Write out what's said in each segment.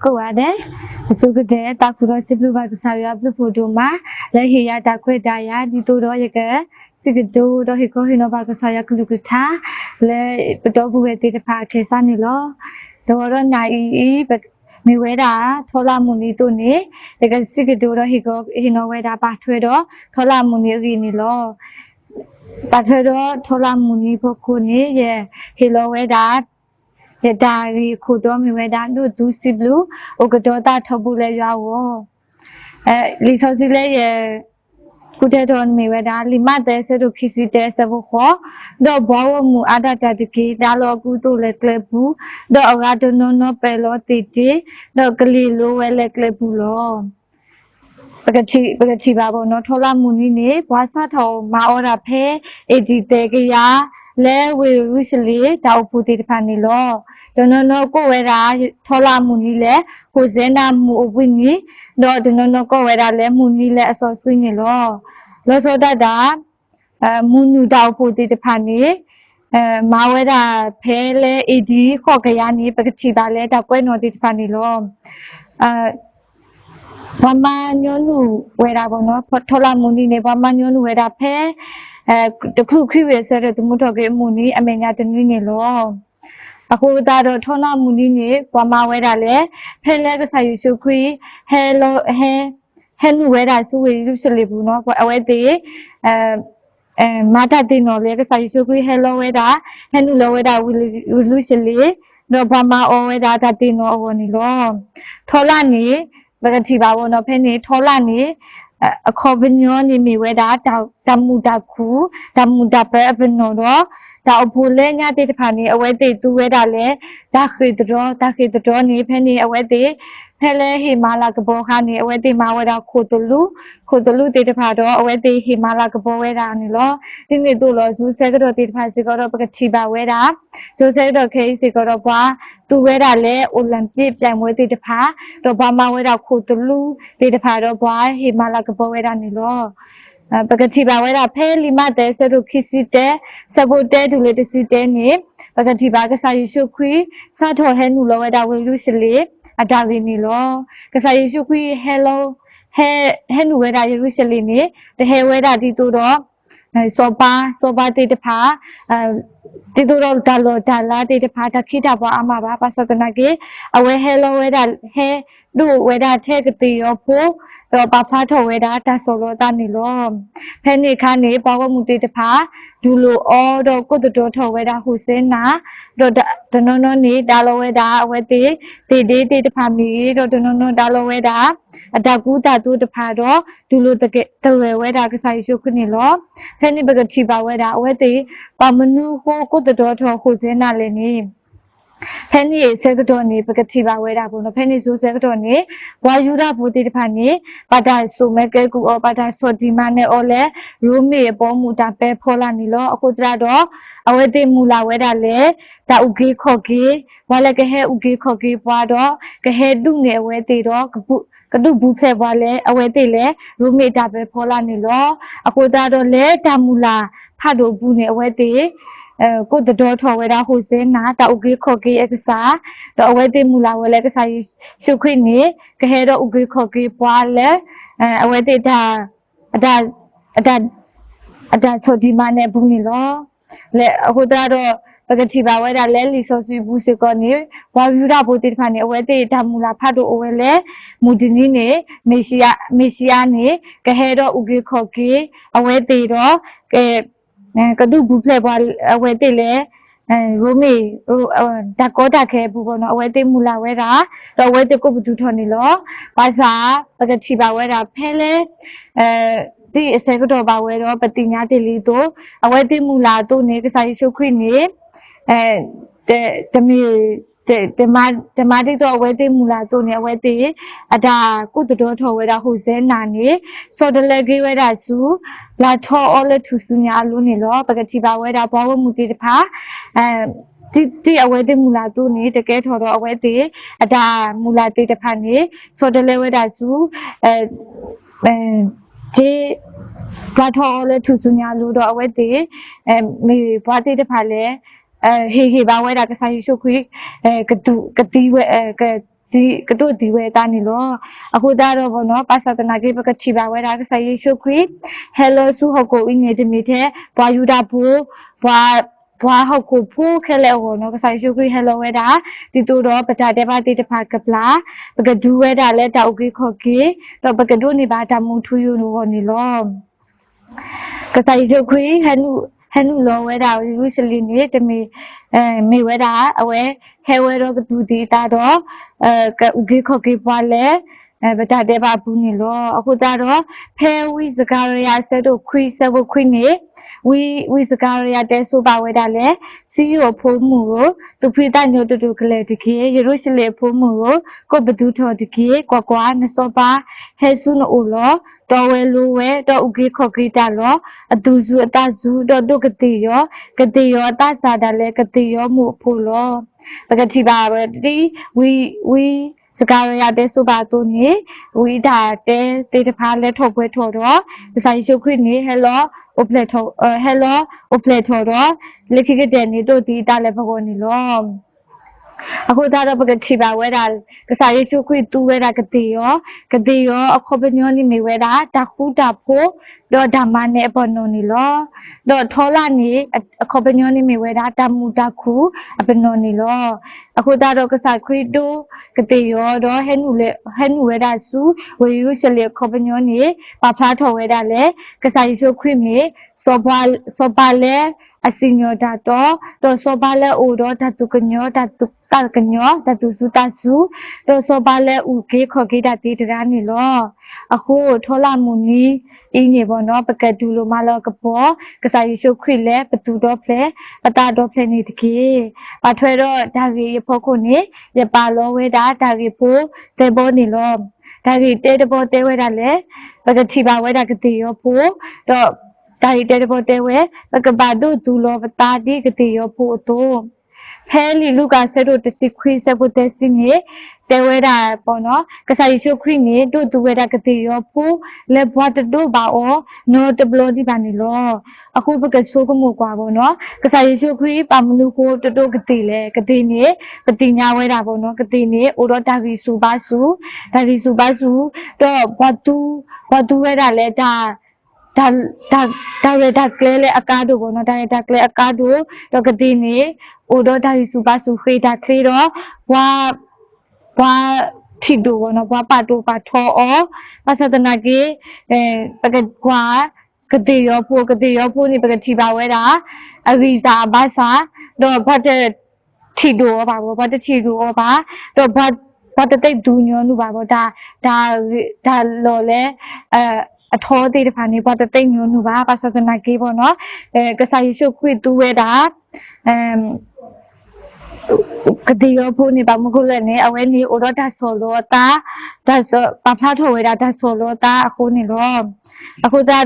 ko ada so gede tak kuro siblu ba saya blu photo ma le hiya ta khwe da ya di to do ye ke sigdo do he ko hino ba saya klu kutha le do bu we ti ta pha the sa ni lo do do nai mi we da thola muni to ni le ke sigdo do he ko hino we da pa thwe do thola muni ri ni lo pa thwe do thola muni pho ko ni ye hilo we da Dari kudo mi weda no du siblu o kudo ta thobu le ya wo li so si le ye kude don mi weda li ma de se do kisi de se bo kho do bo wo mu ada ta ki da lo ku to le kle bu do aga do no pe lo ti ti do kli lo we le kle bu lo pagati ba bo no thola mu ni ne bwa sa tho ma ora phe e ji te ke ya le we usually da pu ti pa ni lo no ko we ra thola mu ni le ho zena mu wi ni do no ko we ra le mu ni le aso swi ni lo so da da mu nu da pu ti pa ni ma we ra phe le e ji kho ka ya ni pagati ba le da kwe no ti pa ni lo Bama nyonu wera bono thola muni ne bama nyonu wera phe takhu khwi se de tumu thoke muni amenya tani ne lo akho da do thola muni ne bama wera le phe le ka sa yu su khwi hello he nu wera su we yu se le bu no awe te mata te no le ka sa yu su khwi hello wera he nu lo wera wi lu se le no bama o wera ta te no o ni lo thola ni Bagati bawo no penny thola ni a cobinyo ni mi weda damuda ku damuda pe no do da opule nya te pani awe te tu weda le da khidro ni penny awe te phele himala kabo kha ni awe te ma weda khotulu te pha do awe te himala kabo weda ni lo tin ni tu lo su se ko te pha si ko do bagati ba weda so se do ke si ko do bwa tu weda le olympic ပြိုင်ပွဲte pha do ba ma weda khotulu te pha do bwa himala kabo weda ni lo Bagati ba weda phe lima te se do kisi te sabote du le si te ni bagati ba ka sa yishu khwi sa tho he nu lo weda we lu shile adawi ni lo ka sa yishu khwi hello he nu weda yu shile ni te he weda ti to do soba te pha ti to do dala te pha ta khita ba ama ba pasatana ke awe hello weda he du weda the ka ti yo pho do ba pha tho weda ta so lo ta ni lo phe ni kha ni ba wa mu te pha du lo o do ko to tho weda hu sin na do no ni da lo weda awe te pha mi do no da lo weda ada ku ta tu te pha do du lo te weda ka sai shu khni lo phe ni ba ka thi ba weda awe te pa manu ho ko to tho hu sin na le ni Penny secretary Pagati Weda Bono Penny Zoo secretary while you have put it Pani but I so make a good or but I saw Dimane Ole Rumi Bomuta Pe Polanilo Hodrado Away Mula Weda Le Ta Ugi Kogi while a he Ugi Kogi Wado Gahe Dune away the dog Kadu Bupe Wale away the le Rumi Tape Polanilo Akodado Le Tamula Pado Bune away the ko the daughter weda ho se na ta ugi khoki eksa do awe te mula wele ka sai shu khwi ni ka he do ugi khoki pwa le awe te da so di ma ne bu ni lo le ho da do pagati ba weda le li so sui bu se ko ni wa yu da bo te pha ni awe te da mula pha do awe le mudini ne mesia ni ka he do ugi khoki awe te do ke Kadu buple bal awete le Rumi Dakota ke bubono awete mula wera awete ko butu thoni lo basa pagati ba wera phele ti se ko ba wero patinya te li to awete mula to ne ka sai shu khri ni te ma ti to awete mula to ne awete ada ko to tho wera ho se na ni so de le ge wera su la tho ole thu su nya lu ni lo pagati ba wera ba wo mu ti pha ti awete mula to ni te ke tho do awete ada mula ti te pha ni so de le wera su je la tho ole thu su nya lu do awete me ba ti te pha le he ba wera ka sai shu khwi ka tu ka ti we ka ဒီကတော့ဒီဝဲတာနေလို့အခုဒါတော့ဘောနော်ပါစတနာကေပကတိပါဝဲတာကစားယေရှုခရစ်ဟယ်လိုဆူဟကိုအင်းနေတမီတဲ့ဘွာယူတာဘူးဘွာဟောက်ကိုဖိုးခဲလဲဟောနော်ကစားယေရှုခရစ်ဟယ်လိုဝဲတာဒီတူတော့ပတာတဲ့ပါတိတဖာကပလာပကဒူဝဲတာလဲတောက်ကေခေါ်ကေတော့ပကဒူနေပါတမူထူယူနိုဟောနေလို့ကစားယေရှုခရစ်ဟန်နူလောဝဲတာယူစလီနေတမီမေဝဲတာအဝဲဟဲဝဲတော့ကဒူတီတာတော့ကဥကေခေါ်ကေပွားလဲပတာတဲ့ပါဘူးနေလို့အခုတော့ဖဲဝီစကာရီယာဆက်တို့ခွီဆက်ဖို့ခွီနေဝီစကာရီယာတဲ့ဆိုပါဝဲတာလဲစီယိုဖိုးမှုကိုသူဖိတညိုတူကလေးတကြီးယေရုရှလေဖိုးမှုကိုဘဒူထော်တကြီးကွာနစောပါဟဲဆုနိုလောတော်ဝဲလိုဝဲတော်ဥကေခေါ်ကေတာလောအတူစုအတစုတော်ဒုကတိယောအတစာတာလဲကတိယောမှုဖို့လောပကတိပါပဲဒီဝီစကားရတဲ့ဆိုပါတော့နေဝိဒါတဲ့တေတဖာလက်ထော်ပွဲထော်တော့ဆိုင်ရှုခရစ်နေဟယ်လိုအိုပလက်ထော်ဟယ်လိုအိုပလက်ထော်တော့လက်ခိကတဲ့နေတို့ဒီတာလည်းဘကောနေလောအခုတော့ပကတိပါဝဲတာကစားယေရှုခရစ်သူဝဲတာကတိယောအခုပညောနေမိဝဲတာတခုတာဖို့တော့ဓမ္မနဲ့ပေါ်နိုနေလောတော့ထောလာနေအခုပညောနေမိဝဲတာတမူတခုအပနိုနေလောအခုတော့ကစားခရစ်တိုကတိယောတော့ဟဲနူဝဲတာစုဝေယူရှလေအခုပညောနေပါဖားထော်ဝဲတာလေကစားယေရှုခရစ်မြေစောပါလေအစညောတာတော့စောပါလေအိုတော့တတုကညောတတုတာကညောတတုစုတဆုတော့စောပါလေဥကေခေါ်ကေတာတီတကားနေလောအခုထောလာမူနီအင်းနေဘောနော်ပကဒူလိုမလောကပေါ်ကစားယေရှုခရစ်လေပတူတော့ဖလေပတာတော့ဖလေနေတကြီးပါထွဲတော့ဒါကြီးရဖို့ခုနေရပါလောဝဲတာဒါကြီးဖို့တေဘောနေလောဒါကြီးတဲတဘောတဲဝဲတာလေပကတိပါဝဲတာကတိရောဖို့တော့ဒါရီတဲ့ဘောတဲဝဲပကဘာဒုဒူလောပတာဒီကတိယောဖို့တော့ဖဲလီလူကဆဲတို့တစီခွေးဆဲဖို့တဲ့စင်းနေတဲဝဲတာပေါ့နော်ကစားယေရှုခရစ်နေတို့သူဝဲတာကတိယောဖို့လက်ဘွားတတို့ပါအောနိုတဘလဒီပါနေလောအခုပကဆိုးကမှုကွာပေါ့နော်ကစားယေရှုခရစ်ပါမနုကိုတတို့ကတိလေကတိနေပတိညာဝဲတာပေါ့နော်ကတိနေအိုတော့တာဂီစုပါစုတော့ဘတူဝဲတာလဲဒါရတာကလေးလေအကားတို့ဘောနော်ဒါရတာကလေးအကားတို့တော့ကတိနေအိုတော့ဒါရီစုပါစုခေတာကလေးတော့ဘွာထီတို့ဘောနော်ဘွာပါတို့ပါထောအောပါစတနာကေပကကွာကတိရောဖို့နေပကတိပါဝဲတာအဂီစာဘာစာတော့ဘတ်ထီတို့ပါဘောဘတ်ထီတို့ပါတော့ဘတ်တိတ်ဒူညောနုပါဘောဒါလော်လဲအထောသေးတဖာနေပါတိတ်ညောနုပါပါစတနာကေဘောနော်ကစားယေရှုခရစ်သူဝဲတာကတိရောဖို့နေပါမခုလည်းနေအဝဲနေအိုတော့ဒါဆိုလို့ဒါဆိုပါဖလာထော်ဝဲတာဒါဆိုလို့အခုနေတော့အခုတော့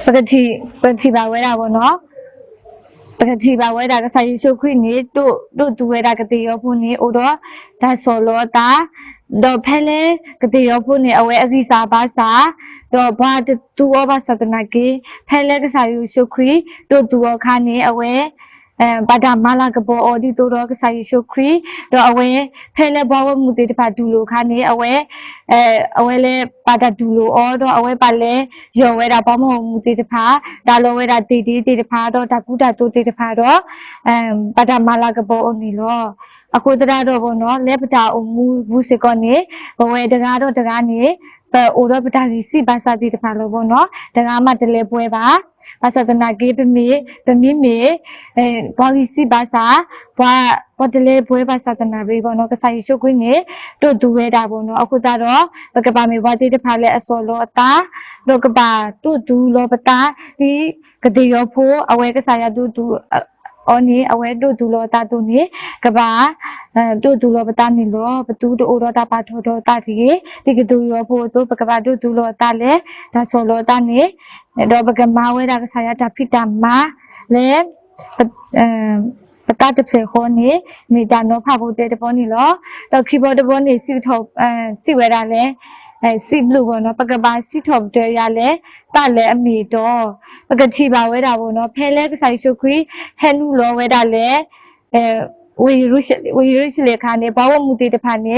ပကတိပါဝဲတာဘောနော်ပကတိပါဝဲတာကစားယေရှုခရစ်နေတို့သူဝဲတာကတိရောဖို့နေအိုတော့ဒါဆိုလို့တော့ဖဲလေကတိရောဖို့နေအဝဲအခိစာပါစာတော့ဘာတူဩဘာသဒနာကေဖဲလေကစားယေရှုခရစ်တို့သူဩခါနေအဝဲဘာဒမာလာကဘောအော်ဒီတိုတော့ကစားယေရှုခရစ်တော့အဝဲဖဲလေဘောဝမှုတေတဖာဒူလိုခါနေအဝဲလေပါတာဒူလိုအော်တော့အဝဲပါလေယောဝဲတာဘောမဟုတ်မှုတေတဖာဒါလောဝဲတာတေတဖာတော့ဒါကုတာတိုတေတဖာတော့ဘာဒမာလာကဘောအော်နီလောအခုတရားတော့ဘောနော်လက်ပတာအမှုဘူးစကောနေဘဝဲတကားတော့တကားနေအိုတော့ပတာကြီးစီဘာသာတိတဖာလို့ဘောနော်တကားမှတလဲပွဲပါဘာသာတနာကေပမီမေဘောကြီးစီဘာသာဘာတလဲပွဲဘာသာတနာဘေးဘောနော်ကစားယေရှုခရစ်နေတို့သူဝဲတာဘောနော်အခုတော့ပကပါမေဘာတိတဖာလဲအစောလောအတာတို့ကပါတို့သူလောပတာဒီကတိရောဖို့အဝဲကစားရတို့သူအော်နေအဝဲတို့ဒူလောတာတို့နေကဘာတို့ဒူလောပတာနေလောဘတူတို့တော့တာပါထောတော့တာဒီကတူရောဖို့တို့ပကဘာတို့ဒူလောတာလေဒါဆိုလောတာနေတော့ပကမာဝဲတာကစားရတာဖိတာမာလေပတာတဖေခေါ်နေမိတာနောဖဖို့တဲ့တပေါ်နေလောတော့ခီဘောတပေါ်နေစီထောစီဝဲတာလေစီဘလူဘောနော်ပကဘာစီထော်တဲ့ရလဲတလဲအမီတော့ပကတိပါဝဲတာဘောနော်ဖဲလဲကဆိုင်ရှုခရီဟဲနူလောဝဲတာလဲ we usually ခါနေဘာဝမှုတေတဖာနေ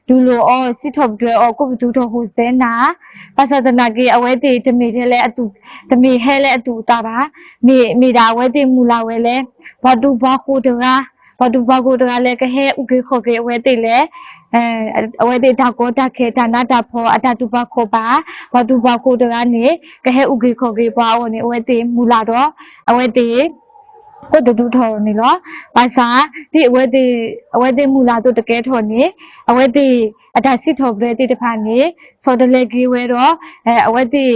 ဒူလိုအောစစ်ထော့တွဲအောကိုဘဒူထော့ဟိုစဲနာပါစဒနာကေအဝဲတေတမေထဲလဲအတူတမေဟဲလဲအတူတာပါမေတာအဝဲတေမူလာဝဲလဲဘာဒူဘာခိုတရာဘာဒူဘာကိုတရာလဲကဟဲဥကေခေါ်ကေအဝဲတေလဲအဝဲတေတာကောတာခေတာနာတာဖောအတတူဘာခေါ်ပါဘာဒူဘာကိုတရာနေကဟဲဥကေခေါ်ကေဘာအောနေအဝဲတေမူလာတော့အဝဲတေကိုတူတူထော်နေလောဘာသာဒီအဝဲတေမူလာတော့တကယ်ထော်နေအဝဲတေအတာစစ်ထော်ပြဲတေတဖာနေစော်တလေကြီးဝဲတော့အဝဲတေ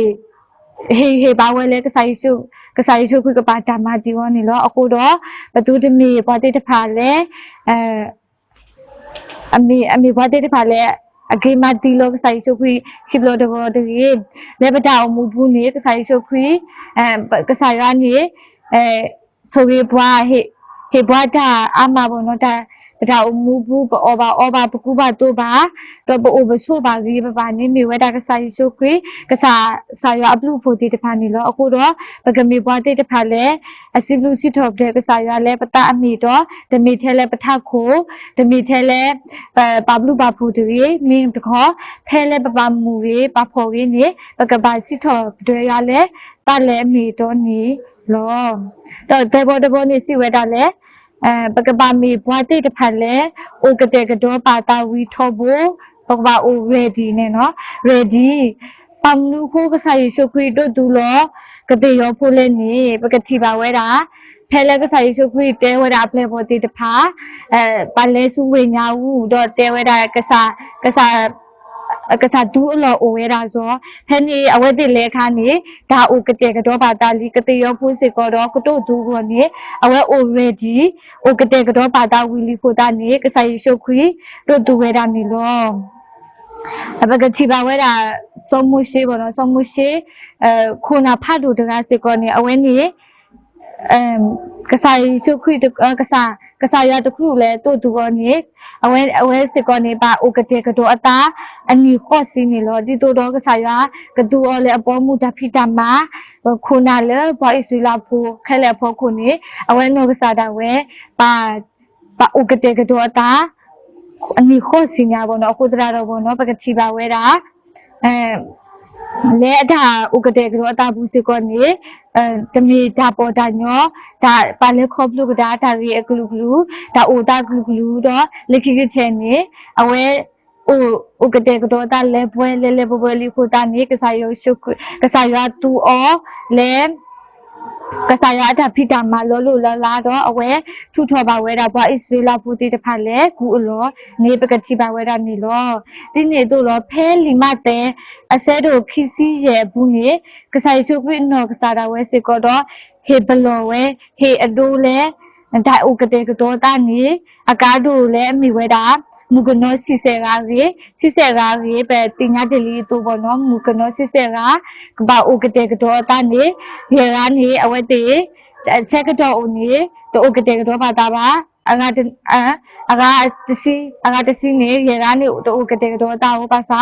ဟေဘာဝဲလဲကဆိုင်စုခွကပါတာမတီဝနေလောအခုတော့ဘသူတမီဘာတေတဖာလဲအမေဘာတေတဖာလဲအဂေမတီလောကဆိုင်စုခွခိဘလောတဘောတကြီးလဲပတာအမှုဘူးနေကဆိုင်စုခွကဆိုင်ရနေဆိုရီဘွားဟေဘွားတာအမဘောနော်တာဒါအမှုဘူးအောဘာပကူပါတော့ဘာတော့ဘောဘဆိုပါကြီးပါနေမိဝဲတာကဆိုင်စုခရီကစာရအပလူဖို့တီတဖာနေလောအခုတော့ပကမေဘွားတေတဖာလဲအစီဘလူစီထော့တဲ့ကစာရလဲပတာအမီတော့ဒမီထဲလဲပထခိုဒမီထဲလဲပဘလူပါဖို့တီမင်းတခေါ်ဖဲလဲပမူကြီးပဖော်ကြီးနေပကပါစီထော့တွေရလဲတလဲအမီတော့နေလောတော့တေဘောတဘောနေစီဝဲတာလဲပကပါမီဘွားတိတ်တဖက်လဲအိုကတဲ့ကတော့ပါတာဝီထောဖို့ပကပါအို ready နဲ့နော် ready ပမ်နုခိုကဆိုင်ရှုခွေတို့ဒူလောကတဲ့ရောဖို့လဲနေပကတိပါဝဲတာဖဲလဲကဆိုင်ရှုခွေတဲဝဲတာဖလဲဖို့တိတဖာပါလဲစုဝေညာဦးတော့တဲဝဲတာကစားဒူအလောအိုဝဲတာဆိုဖဲနေအဝဲတိလဲခါနေဒါအိုကတဲ့ကတော့ပါတာလီကတဲ့ရောဖို့စစ်ကတော့ကတို့ဒူကိုနေအဝဲ already အိုကတဲ့ကတော့ပါတာဝီလီခိုတာနေကစားရှုခွေတို့ဒူဝဲတာနေလောအပကတိပါဝဲတာစုံမှုရှိဘောနော်စုံမှုရှိခုနာဖတ်တို့တကားစစ်ကောနေအဝဲနေကစားရှုခွေကစားရတခုလဲတို့ဒူကောနေအဝဲစစ်ကောနေပါအိုကတဲ့ကတော့အတာအနီခော့စီနေလောဒီတို့တော့ကစားရကဒူအော်လဲအပေါ်မူတဖိတမခုနာလဲဘာအစ်လာဖို့ခဲလဲဖို့ခုနေအဝဲနောကစားတာဝဲပါအိုကတဲ့ကတော့အတာအနီခော့စီညာဘောနော်အခုတရတော့ဘောနော်ပကတိပါဝဲတာလဲအတာဥကတဲ့ကတော့အတာဘူးစစ်ကောနေတမီဒါပေါ်တာညောဒါပါလဲခေါပလူကဒါရီအကလူကလူဒါအိုတာကလူကလူတော့လက်ခိကချဲနေအဝဲဥကတဲ့ကတော့တာလဲပွဲလဲပွဲလီခိုတာနေကစားရရှုကစားရတူအောလဲကစားရတာဖိတာမလောလောလာတော့အဝဲထုထော်ပါဝဲတာဘွာအစ္စရေးလာဖို့တိတဖက်လဲကူအလောနေပကတိပါဝဲတာနေလောဒီနေတို့လောဖဲလီမတဲ့အစဲတို့ခီစီရဲ့ဘူးနေကစားရချုပ်ပြနော်ကစားတာဝဲစစ်ကတော့ဟေဘလောဝဲဟေအဒိုလဲဒါဥကတဲ့ကတော့တာနေအကားတို့လဲအမိဝဲတာမူကနောစီစေရာရေပဲတင်ညာတလီတို့ဘောနော်မူကနောစီစေရာကဘာအိုကတဲ့ကတော့တာနေရေရာနေအဝဲတေဆက်ကတော့အိုနေတို့အိုကတဲ့ကတော့ပါတာပါအငါတစီနေရေရာနေတို့အိုကတဲ့ကတော့တာဟောပါစာ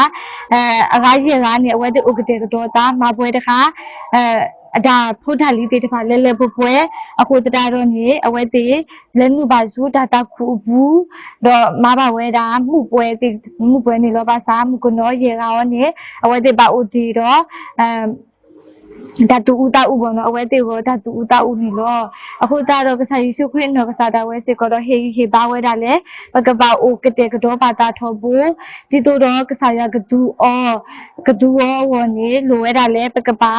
အငါရေရာနေအဝဲတေအိုကတဲ့ကတော့တာမပွဲတခါအဒါဖို့တာလီတေတဖာလဲပွဲအခုတတာတော့နေအဝဲတေလဲမှုပါစုဒါတာခုဘူးတော့မပါဝဲတာမှုပွဲနေလောပါစာမှုကနောရေရောနေအဝဲတေပါဦးတီတော့ဒါတူဦးတာဦးဘောနော်အဝဲတေဘောဒါတူဦးတာဦးနေလောအခုတာတော့ကစားယေရှုခရစ်နော်ကစားတာဝဲစစ်ကတော့ဟေဘာဝဲတာလဲပကပါအိုကတဲ့ကတော့ပါတာထောဘူးဒီတို့တော့ကစားရကဒူအောဝနေလိုဝဲတာလဲပကပါ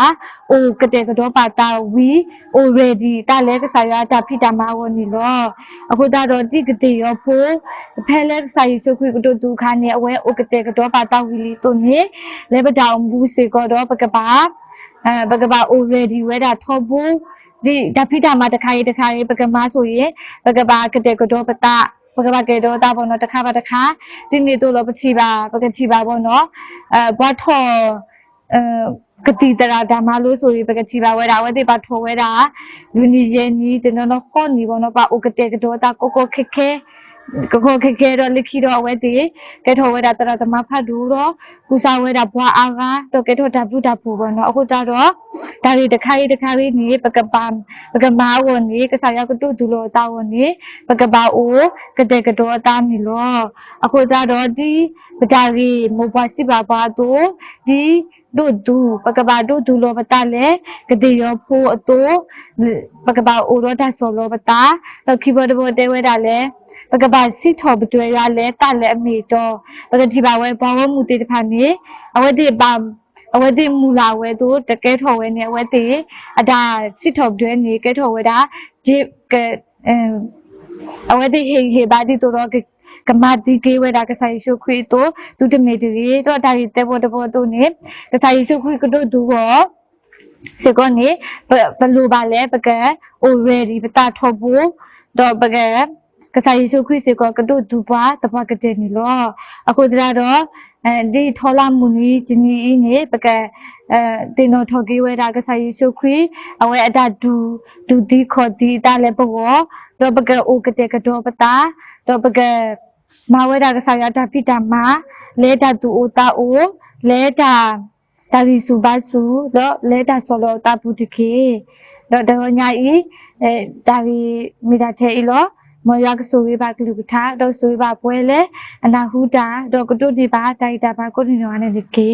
အိုကတဲ့ကတော့ပါတာဝီ already တာလဲကစားရတာဖိတာမဝနေလောအခုတာတော့ဒီကတဲ့ရောဖို့ဖဲလဲကစားယေရှုခရစ်ကတော့ဒူခါနေအဝဲအိုကတဲ့ကတော့ပါတာဝီလီတို့နေလဲပတောင်ဘူးစစ်ကတော့ပကပါပကပါ already ဝဲတာထောဘူးဒီဓဖိတာမှာတခါရေးပကမဆိုရင်ပကပါကတဲ့ကတော့ပတာပကပါကေတော့တာဘောနော်တခါဒီနေ့တို့လောပကတိပါဘောနော်ဘွားထောကတိတရာဓမ္မလို့ဆိုရင်ပကတိပါဝဲတာဝဲတိပါထောဝဲတာလူနီရဲ့နီကျွန်တော်ခေါ်နီဘောနော်ပါဥကတဲ့ကတော့တာကိုခဲ ก็แค่ๆลิขิตเอาไว้ติแกโทเวดาตระตมะพัดดูรอกูสาวเวดาบัวอากาတော့แกโทดับดับဘူးบ่เนาะအခုကြတော့ဒါတွေတစ်ခါကြီးနေပကမာဝန်နေကစားရကတုဒူလောတာဝန်နေပကပါအိုကတဲ့ကတော့တာမီလောအခုကြတော့ဒီပဒါရီမိုဘိုင်းစီပါပါတော့ဒီတို့ဒူပကပါတို့ဒူလောပတာလေကတဲ့ရောဖိုးအတိုးပကပါအိုတော့ဒါဆောလောပတာတော့ခီဘော်ဒဘောတဲဝဲတာလေပကပါစီထော်ပတွဲရလဲတလဲအမီတော့ပကတိပါဝဲဘောဝမှုတေတဖာနေအဝဲတိပါအဝဲတိမူလာဝဲတို့တကဲထော်ဝဲနေအဝဲတိအဒါစီထော်ပတွဲနေကဲထော်ဝဲတာဒီကအဝဲတိဟေဘာတိတို့တော့ကမာတီကေဝဲတာကစားရုပ်ခွေတို့ဒုတမေတူရေတော့ဒါရီတဲဘောတဘောတို့နေကစားရုပ်ခွေတို့ဒူဘောစေကောနေဘလူပါလဲပကဲ already ပတာထော်ဘူးတော့ပကဲကစားရုပ်ခွေစေကောကတို့ဒူပါတပကတဲ့နီလောအခုတရတော့ဒီထော်လာမူနီဂျနီအင်းနေပကဲတင်တော်ထော်ကေဝဲတာကစားရုပ်ခွေအဝဲအတာဒူဒီခေါ်ဒီတာလဲဘောတော့ပကဲအိုကတဲ့ကတော့ပတာတော့ပကဲမာဝဲတာကစားရတာဖိတာမာလဲတာတူအိုတာအိုလဲတာဒါရီစုပါစုတော့လဲတာဆောလောတာပူတကေတော့တော့ညာဤဒါရီမိတာထဲဤလောမောရကဆိုဝေးပါကလူကထားတော့ဆိုဝေးပါပွဲလဲအနာဟုတာတော့ကတုဒီပါတိုက်တာပါကိုနေရောနဲ့ဒီကေ